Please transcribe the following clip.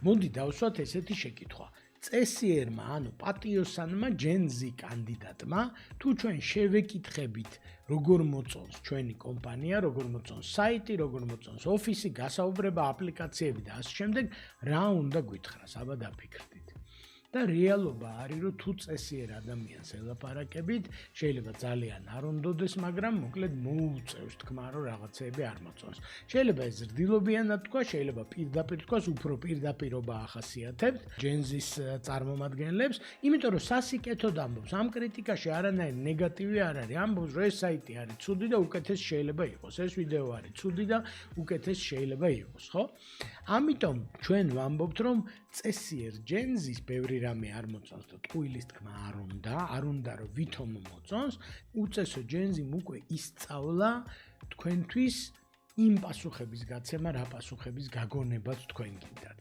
მოდი დავსვათ ესეთი შეკითხვა. წესიერმა, ანუ პატიოსანმა ჯენზი კანდიდატმა, თუ ჩვენ შევეკითხებით, როგორ მოწონს ჩვენი კომპანია, როგორ მოწონს საიტი, როგორ მოწონს ოფისი, გასაუბრება, აპლიკაციები და ასე შემდეგ, რა უნდა გვითხრას, აბა დაფიქრდით. და რეალობა არის, რომ თუ წესიერ ადამიანს ელაპარაკებით, შეიძლება ძალიან არ უნდოდეს, მაგრამ მოკლედ მოუწევს თქმა, რომ რაღაცეები არ მოწონს. შეიძლება ეს ზრდილობიანად თქვა, შეიძლება პირდაპირ თქვას, უფრო პირდაპირობა ახასიათებთ ჯენზის წარმომადგენლებს, იმიტომ რომ სასიკეთოდ ამბობს, ამ კრიტიკაში არანაირი ნეგატივი არ არის. ამბობს, რომ ეს საიტი არის ცუდი და უკეთესი შეიძლება იყოს. ეს ვიდეო არის ცუდი და უკეთესი შეიძლება იყოს, ხო? ამიტომ ჩვენ ვამბობთ, რომ წესიერ ჯენზის ბევრი რამე არ მოწონს და ტყუილის თქმა არ უნდა რომ ვითომ მოწონს, უწესო ჯენზიმ უკვე ისწავლა თქვენთვის იმ პასუხების გაცემა, რა პასუხების გაგონებაც თქვენ გინდათ.